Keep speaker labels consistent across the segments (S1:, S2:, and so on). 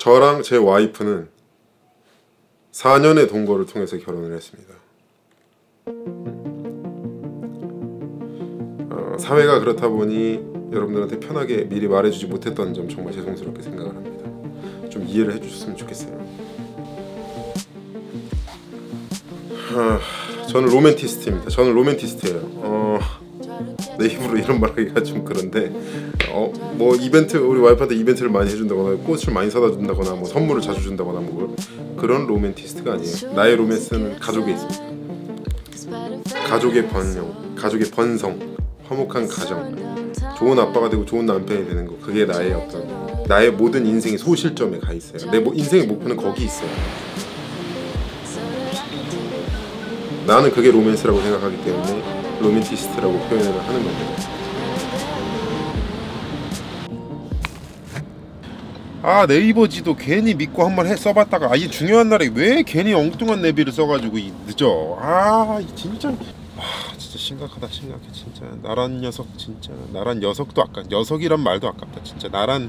S1: 저랑 제 와이프는 4년의 동거를 통해서 결혼을 했습니다. 사회가 그렇다 보니 여러분들한테 편하게 미리 말해주지 못했던 점 정말 죄송스럽게 생각을 합니다. 좀 이해를 해주셨으면 좋겠어요. 저는 로맨티스트입니다. 저는 로맨티스트예요. 내 입으로 이런 말하기가 좀 그런데 뭐 이벤트, 우리 와이프한테 이벤트를 많이 해준다거나 꽃을 많이 사다 준다거나 뭐 선물을 자주 준다거나 뭐 그런 로맨티스트가 아니에요. 나의 로맨스는 가족에 있습니다. 가족의 번영, 가족의 번성, 화목한 가정, 좋은 아빠가 되고 좋은 남편이 되는 거, 그게 나의 어떤 나의 모든 인생의 소실점에 가 있어요. 내 인생의 목표는 거기 있어요. 나는 그게 로맨스라고 생각하기 때문에 로맨티스트라고 표현을 하는 겁니다. 네이버지도 괜히 믿고 한번 써봤다가 이 중요한 날에 왜 괜히 엉뚱한 내비를 써가지고 늦어. 진짜 심각하다. 심각해 진짜. 나란 녀석, 진짜 나란 녀석도 아깝다. 녀석이란 말도 아깝다. 진짜 나란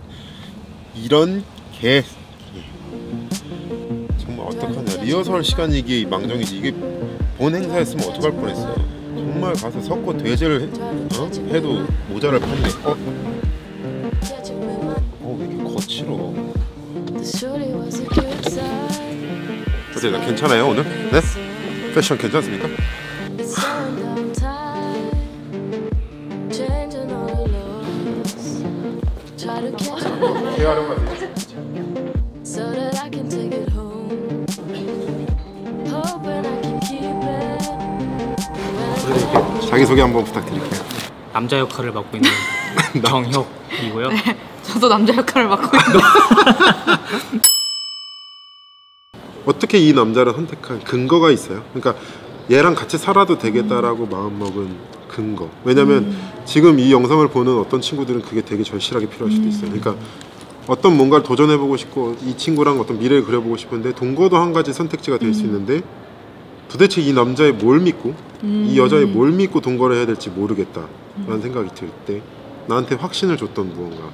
S1: 이런 개. 정말 어떡하냐. 리허설 시간이 이게 망정이지. 이게 본 행사였으면 어떡할 뻔했어. 정말 가서 석고 대제를 해도 모자랄 판이네. 왜 이렇게 거칠어. 어때, 나 괜찮아요 오늘? 네? 패션 괜찮습니까? 자기소개 한번 부탁드릴게요.
S2: 남자 역할을 맡고 있는 정혁이고요.
S3: 네, 저도 남자 역할을 맡고 있는
S1: 어떻게 이 남자를 선택한 근거가 있어요? 그러니까 얘랑 같이 살아도 되겠다라고 마음먹은 근거. 왜냐면 지금 이 영상을 보는 어떤 친구들은 그게 되게 절실하게 필요할 수도 있어요. 그러니까 어떤 뭔가를 도전해보고 싶고 이 친구랑 어떤 미래를 그려보고 싶은데 동거도 한 가지 선택지가 될 수 있는데 도대체 이 남자의 뭘 믿고 이 여자의 뭘 믿고 동거를 해야 될지 모르겠다라는 생각이 들 때 나한테 확신을 줬던 무언가.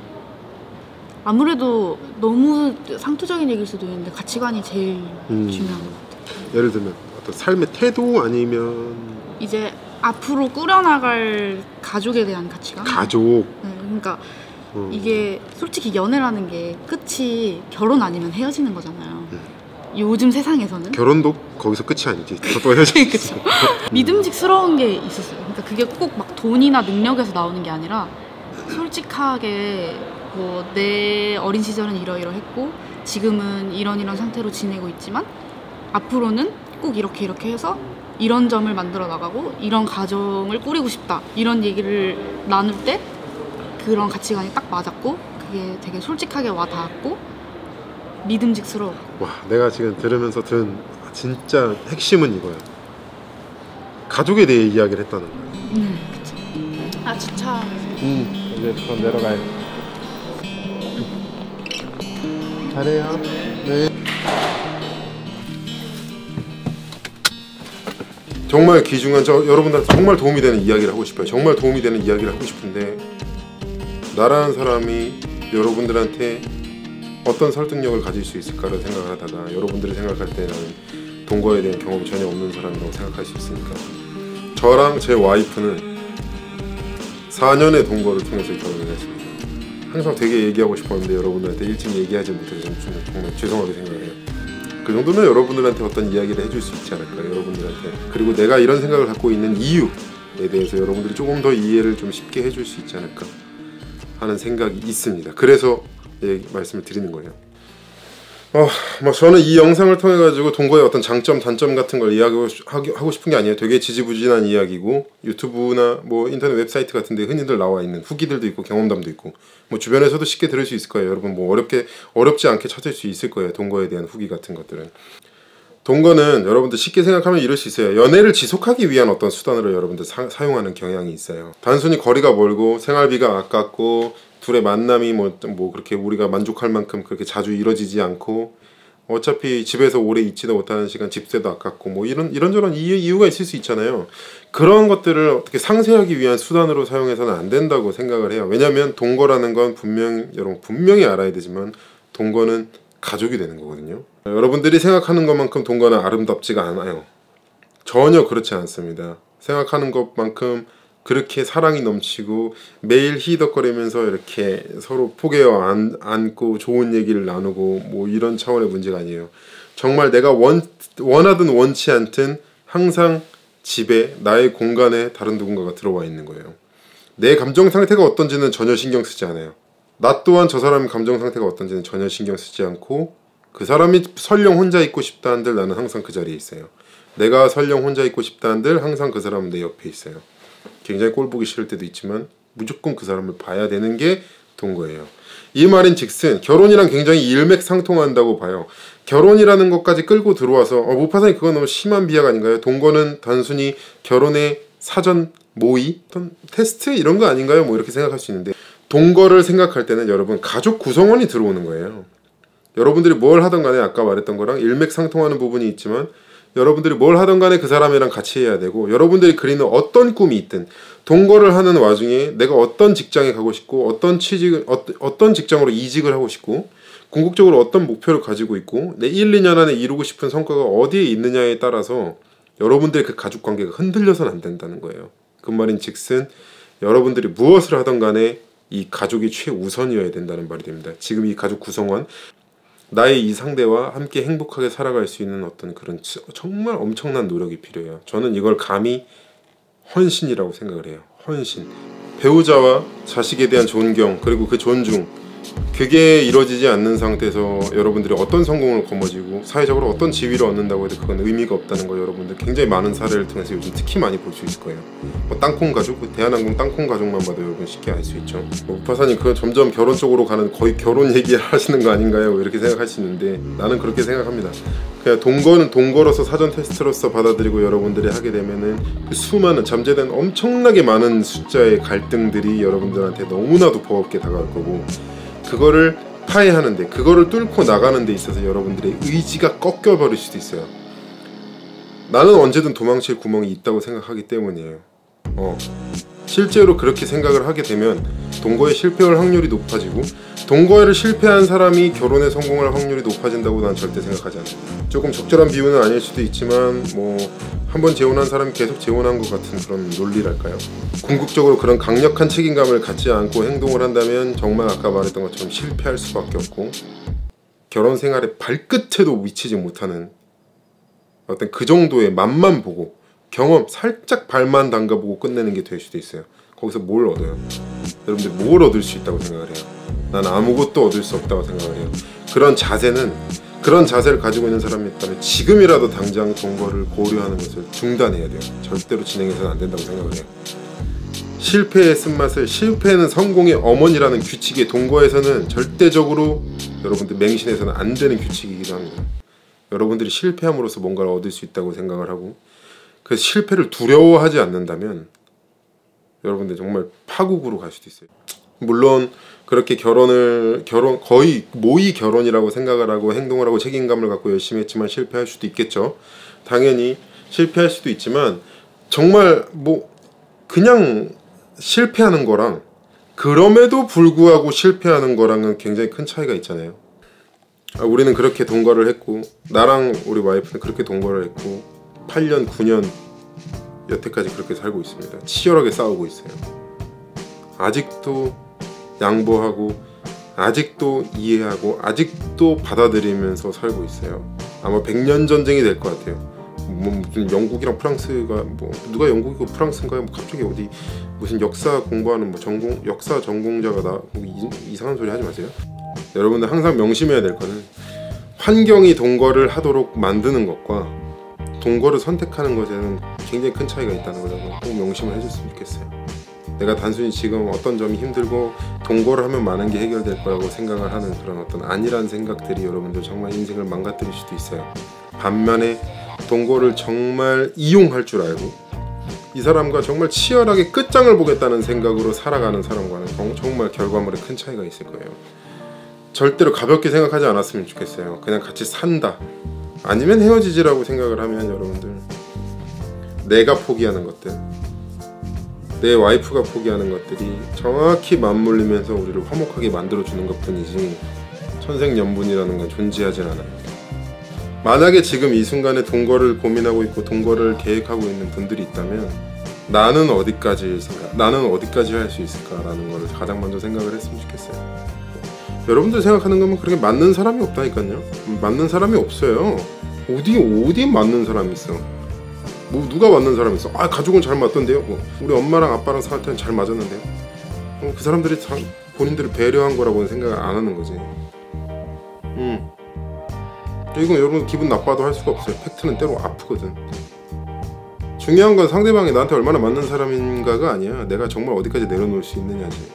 S3: 아무래도 너무 상투적인 얘기일 수도 있는데 가치관이 제일 중요한 것 같아요.
S1: 예를 들면 어떤 삶의 태도 아니면
S3: 이제 앞으로 꾸려나갈 가족에 대한 가치관?
S1: 가족.
S3: 네, 그러니까 이게 솔직히 연애라는 게 끝이 결혼 아니면 헤어지는 거잖아요. 요즘 세상에서는
S1: 결혼도 거기서 끝이 아니지. 또 헤어질 수 있어.
S3: 믿음직스러운 게 있었어요. 그러니까 그게 꼭 막 돈이나 능력에서 나오는 게 아니라 솔직하게 뭐 내 어린 시절은 이러이러했고 지금은 이런 상태로 지내고 있지만 앞으로는 꼭 이렇게 해서 이런 점을 만들어 나가고 이런 가정을 꾸리고 싶다, 이런 얘기를 나눌 때 그런 가치관이 딱 맞았고 그게 되게 솔직하게 와 닿았고 믿음직스러워.
S1: 와, 내가 지금 들으면서 든 진짜 핵심은 이거야. 가족에 대해 이야기를 했다는 거야.
S3: 그쵸. 주차.
S1: 이제 더 내려가야 돼. 잘해요. 네. 정말 귀중한, 여러분들한테 정말 도움이 되는 이야기를 하고 싶어요. 정말 도움이 되는 이야기를 하고 싶은데 나라는 사람이 여러분들한테 어떤 설득력을 가질 수 있을까를 생각을 하다가 여러분들이 생각할 때 나는 동거에 대한 경험이 전혀 없는 사람이라고 생각할 수 있으니까 저랑 제 와이프는 4년의 동거를 통해서 결혼을 했습니다. 항상 되게 얘기하고 싶었는데 여러분들한테 일찍 얘기하지 못해서 좀 정말 죄송하게 생각을 해요. 그 정도면 여러분들한테 어떤 이야기를 해줄 수 있지 않을까, 여러분들한테. 그리고 내가 이런 생각을 갖고 있는 이유에 대해서 여러분들이 조금 더 이해를 좀 쉽게 해줄 수 있지 않을까 하는 생각이 있습니다. 그래서 말씀을 드리는 거예요. 저는 이 영상을 통해 가지고 동거의 어떤 장점, 단점 같은 걸 이야기하고 싶은 게 아니에요. 되게 지지부진한 이야기고 유튜브나 뭐 인터넷 웹사이트 같은 데 흔히들 나와 있는 후기들도 있고 경험담도 있고 뭐 주변에서도 쉽게 들을 수 있을 거예요. 여러분 뭐 어렵지 않게 찾을 수 있을 거예요. 동거에 대한 후기 같은 것들은. 동거는 여러분들 쉽게 생각하면 이럴 수 있어요. 연애를 지속하기 위한 어떤 수단으로 여러분들 사용하는 경향이 있어요. 단순히 거리가 멀고 생활비가 아깝고 둘의 만남이 뭐 그렇게 우리가 만족할 만큼 그렇게 자주 이루어지지 않고 어차피 집에서 오래 있지도 못하는 시간 집세도 아깝고 뭐 이런저런 이유가 있을 수 있잖아요. 그런 것들을 어떻게 상쇄하기 위한 수단으로 사용해서는 안 된다고 생각을 해요. 왜냐하면 동거라는 건 여러분 분명히 알아야 되지만 동거는 가족이 되는 거거든요. 여러분들이 생각하는 것만큼 동거는 아름답지가 않아요. 전혀 그렇지 않습니다. 생각하는 것만큼 그렇게 사랑이 넘치고 매일 히덕거리면서 이렇게 서로 포개어 안고 좋은 얘기를 나누고 뭐 이런 차원의 문제가 아니에요. 정말 내가 원하든 원치 않든 항상 집에 나의 공간에 다른 누군가가 들어와 있는 거예요. 내 감정 상태가 어떤지는 전혀 신경 쓰지 않아요. 나 또한 저 사람의 감정 상태가 어떤지는 전혀 신경 쓰지 않고 그 사람이 설령 혼자 있고 싶다 한들 나는 항상 그 자리에 있어요. 내가 설령 혼자 있고 싶다 한들 항상 그 사람은 내 옆에 있어요. 굉장히 꼴보기 싫을 때도 있지만 무조건 그 사람을 봐야 되는 게 동거예요. 이 말인 즉슨 결혼이랑 굉장히 일맥상통한다고 봐요. 결혼이라는 것까지 끌고 들어와서 모파사님 그건 너무 심한 비약 아닌가요? 동거는 단순히 결혼의 사전 모의? 어떤 테스트? 이런 거 아닌가요? 뭐 이렇게 생각할 수 있는데 동거를 생각할 때는 여러분 가족 구성원이 들어오는 거예요. 여러분들이 뭘 하던 간에 아까 말했던 거랑 일맥상통하는 부분이 있지만 여러분들이 뭘 하던 간에 그 사람이랑 같이 해야 되고 여러분들이 그리는 어떤 꿈이 있든 동거를 하는 와중에 내가 어떤 직장에 가고 싶고 어떤 직장으로 이직을 하고 싶고 궁극적으로 어떤 목표를 가지고 있고 내 1, 2년 안에 이루고 싶은 성과가 어디에 있느냐에 따라서 여러분들의 그 가족관계가 흔들려서는 안 된다는 거예요. 그 말인 즉슨 여러분들이 무엇을 하던 간에 이 가족이 최우선이어야 된다는 말이 됩니다. 지금 이 가족 구성원 나의 이 상대와 함께 행복하게 살아갈 수 있는 어떤 그런 정말 엄청난 노력이 필요해요. 저는 이걸 감히 헌신이라고 생각을 해요. 헌신. 배우자와 자식에 대한 존경 그리고 그 존중 그게 이루어지지 않는 상태에서 여러분들이 어떤 성공을 거머쥐고 사회적으로 어떤 지위를 얻는다고 해도 그건 의미가 없다는 거 여러분들 굉장히 많은 사례를 통해서 요즘 특히 많이 볼 수 있을 거예요. 뭐 땅콩 가족, 대한항공 땅콩 가족만 봐도 여러분 쉽게 알 수 있죠. 우파사님 그건 점점 결혼 쪽으로 가는 거의 결혼 얘기 하시는 거 아닌가요? 이렇게 생각할 수 있는데 나는 그렇게 생각합니다. 그냥 동거는 동거로서 사전 테스트로서 받아들이고 여러분들이 하게 되면은 그 수많은 잠재된 엄청나게 많은 숫자의 갈등들이 여러분들한테 너무나도 버겁게 다가올 거고 그거를 파해하는데 그거를 뚫고 나가는 데 있어서 여러분들의 의지가 꺾여버릴 수도 있어요. 나는 언제든 도망칠 구멍이 있다고 생각하기 때문이에요. 실제로 그렇게 생각을 하게 되면 동거에 실패할 확률이 높아지고 동거를 실패한 사람이 결혼에 성공할 확률이 높아진다고 난 절대 생각하지 않아요. 조금 적절한 비유는 아닐 수도 있지만 뭐 한번 재혼한 사람이 계속 재혼한 것 같은 그런 논리랄까요? 궁극적으로 그런 강력한 책임감을 갖지 않고 행동을 한다면 정말 아까 말했던 것처럼 실패할 수밖에 없고 결혼 생활의 발끝에도 미치지 못하는 어떤 그 정도의 맛만 보고 경험 살짝 발만 담가보고 끝내는 게 될 수도 있어요. 거기서 뭘 얻어요? 여러분들 뭘 얻을 수 있다고 생각을 해요? 난 아무것도 얻을 수 없다고 생각을 해요. 그런 자세를 가지고 있는 사람이 있다면 지금이라도 당장 동거를 고려하는 것을 중단해야 돼요. 절대로 진행해서는 안 된다고 생각을 해요. 실패의 쓴맛을 실패는 성공의 어머니라는 규칙이 동거에서는 절대적으로 여러분들 맹신해서는 안 되는 규칙이기도 합니다. 여러분들이 실패함으로써 뭔가를 얻을 수 있다고 생각을 하고 그 실패를 두려워하지 않는다면 여러분들 정말 파국으로 갈 수도 있어요. 물론 그렇게 거의 모의 결혼이라고 생각을 하고 행동을 하고 책임감을 갖고 열심히 했지만 실패할 수도 있겠죠. 당연히 실패할 수도 있지만 정말 뭐 그냥 실패하는 거랑 그럼에도 불구하고 실패하는 거랑은 굉장히 큰 차이가 있잖아요. 우리는 그렇게 동거를 했고 나랑 우리 와이프는 그렇게 동거를 했고 8년 9년 여태까지 그렇게 살고 있습니다. 치열하게 싸우고 있어요. 아직도 양보하고 아직도 이해하고 아직도 받아들이면서 살고 있어요. 아마 100년 전쟁이 될 것 같아요. 뭐 무슨 영국이랑 프랑스가 뭐 누가 영국이고 프랑스인가요? 뭐 갑자기 어디 무슨 역사 공부하는 뭐 역사 전공자가 뭐 이상한 소리 하지 마세요. 여러분들 항상 명심해야 될 거는 환경이 동거를 하도록 만드는 것과 동거를 선택하는 것에는 굉장히 큰 차이가 있다는 걸 꼭 명심을 해줬으면 좋겠어요. 내가 단순히 지금 어떤 점이 힘들고 동거를 하면 많은 게 해결될 거라고 생각을 하는 그런 어떤 아니란 생각들이 여러분들 정말 인생을 망가뜨릴 수도 있어요. 반면에 동거를 정말 이용할 줄 알고 이 사람과 정말 치열하게 끝장을 보겠다는 생각으로 살아가는 사람과는 정말 결과물에 큰 차이가 있을 거예요. 절대로 가볍게 생각하지 않았으면 좋겠어요. 그냥 같이 산다 아니면 헤어지지라고 생각을 하면 여러분들 내가 포기하는 것들 내 와이프가 포기하는 것들이 정확히 맞물리면서 우리를 화목하게 만들어주는 것뿐이지 천생연분이라는 건 존재하진 않아요. 만약에 지금 이 순간에 동거를 고민하고 있고 동거를 계획하고 있는 분들이 있다면 나는 어디까지 할 수 있을까라는 거를 가장 먼저 생각을 했으면 좋겠어요. 여러분들 생각하는 거면 그렇게 맞는 사람이 없다니까요. 맞는 사람이 없어요. 어디에 맞는 사람이 있어? 뭐 누가 맞는 사람이 있어? 아, 가족은 잘 맞던데요. 뭐 우리 엄마랑 아빠랑 살 때는 잘 맞았는데요. 그 사람들이 본인들을 배려한 거라고는 생각을 안 하는 거지. 이건 여러분 기분 나빠도 할 수가 없어요. 팩트는 때로 아프거든. 중요한 건 상대방이 나한테 얼마나 맞는 사람인가가 아니야. 내가 정말 어디까지 내려놓을 수 있느냐지.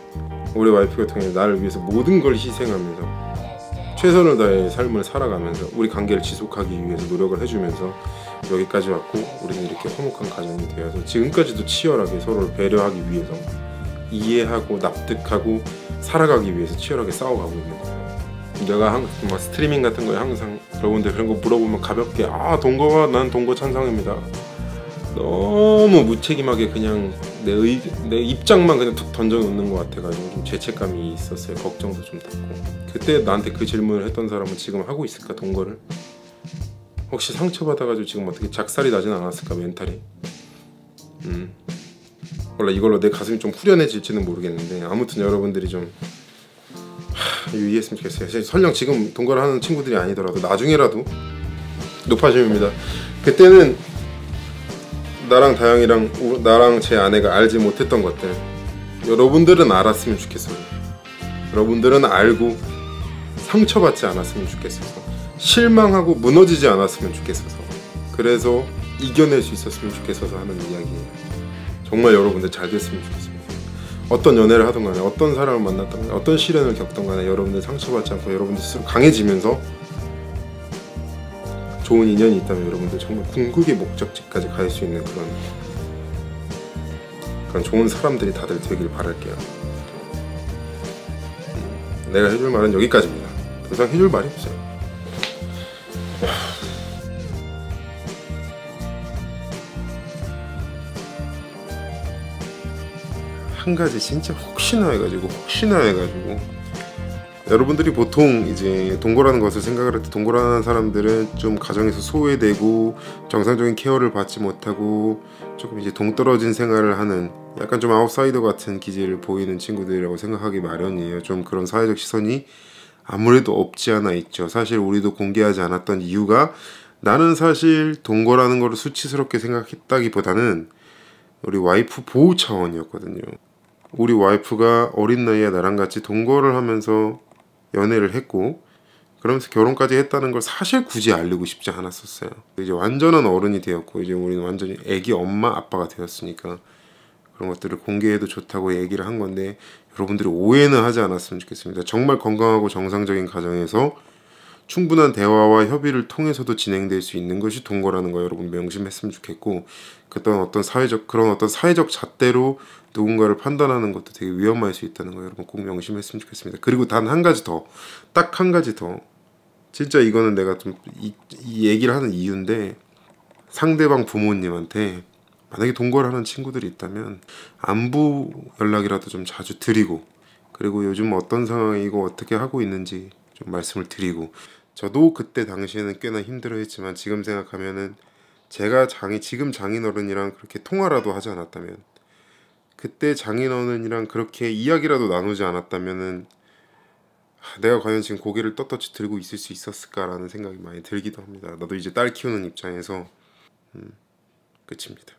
S1: 우리 와이프 같은 경우에 나를 위해서 모든 걸 희생하면서 최선을 다해 삶을 살아가면서 우리 관계를 지속하기 위해서 노력을 해주면서 여기까지 왔고, 우리는 이렇게 화목한 가정이 되어서 지금까지도 치열하게 서로를 배려하기 위해서 이해하고 납득하고 살아가기 위해서 치열하게 싸워가고 있는 거예요. 내가 항상 스트리밍 같은 거에 항상 여러분들 그런 거 물어보면 가볍게 난 동거 찬성입니다. 너무 무책임하게 그냥 내 입장만 그냥 툭 던져놓는 것 같아가지고 좀 죄책감이 있었어요. 걱정도 좀 됐고. 그때 나한테 그 질문을 했던 사람은 지금 하고 있을까, 동거를? 혹시 상처받아가지고 지금 어떻게 작살이 나진 않았을까, 멘탈이? 몰라, 이걸로 내 가슴이 좀 후련해질지는 모르겠는데 아무튼 여러분들이 좀 유의했으면 좋겠어요. 설령 지금 동거를 하는 친구들이 아니더라도 나중에라도 높아짐입니다. 그때는 나랑 다영이랑 나랑 제 아내가 알지 못했던 것들 여러분들은 알았으면 좋겠어요. 여러분들은 알고 상처받지 않았으면 좋겠어서, 실망하고 무너지지 않았으면 좋겠어서, 그래서 이겨낼 수 있었으면 좋겠어서 하는 이야기예요. 정말 여러분들 잘 됐으면 좋겠습니다. 어떤 연애를 하든 간에 어떤 사람을 만났든 간에 어떤 시련을 겪든 간에 여러분들 상처받지 않고 여러분들 스스로 강해지면서 좋은 인연이 있다면 여러분들 정말 궁극의 목적지까지 갈 수 있는 그런 좋은 사람들이 다들 되길 바랄게요. 내가 해줄 말은 여기까지입니다. 더 이상 해줄 말이 없어요. 한 가지 진짜 혹시나 해가지고 여러분들이 보통 이제 동거라는 것을 생각을 할 때 동거라는 사람들은 좀 가정에서 소외되고 정상적인 케어를 받지 못하고 조금 이제 동떨어진 생활을 하는 약간 좀 아웃사이더 같은 기질을 보이는 친구들이라고 생각하기 마련이에요. 좀 그런 사회적 시선이 아무래도 없지 않아 있죠. 사실 우리도 공개하지 않았던 이유가, 나는 사실 동거라는 걸 수치스럽게 생각했다기보다는 우리 와이프 보호 차원이었거든요. 우리 와이프가 어린 나이에 나랑 같이 동거를 하면서 연애를 했고 그러면서 결혼까지 했다는 걸 사실 굳이 알리고 싶지 않았었어요. 이제 완전한 어른이 되었고 이제 우리는 완전히 애기 엄마 아빠가 되었으니까 그런 것들을 공개해도 좋다고 얘기를 한 건데, 여러분들이 오해는 하지 않았으면 좋겠습니다. 정말 건강하고 정상적인 가정에서 충분한 대화와 협의를 통해서도 진행될 수 있는 것이 동거라는 거 여러분 명심했으면 좋겠고, 그런 어떤 사회적 잣대로 누군가를 판단하는 것도 되게 위험할 수 있다는 거 여러분 꼭 명심했으면 좋겠습니다. 그리고 단 한 가지 더, 딱 한 가지 더, 진짜 이거는 내가 좀 이 얘기를 하는 이유인데, 상대방 부모님한테 만약에 동거를 하는 친구들이 있다면 안부 연락이라도 좀 자주 드리고, 그리고 요즘 어떤 상황이고 어떻게 하고 있는지 좀 말씀을 드리고, 저도 그때 당시에는 꽤나 힘들어했지만 지금 생각하면은 제가 지금 장인어른이랑 그렇게 통화라도 하지 않았다면, 그때 장인어른이랑 그렇게 이야기라도 나누지 않았다면은 내가 과연 지금 고개를 떳떳이 들고 있을 수 있었을까라는 생각이 많이 들기도 합니다. 나도 이제 딸 키우는 입장에서 끝입니다.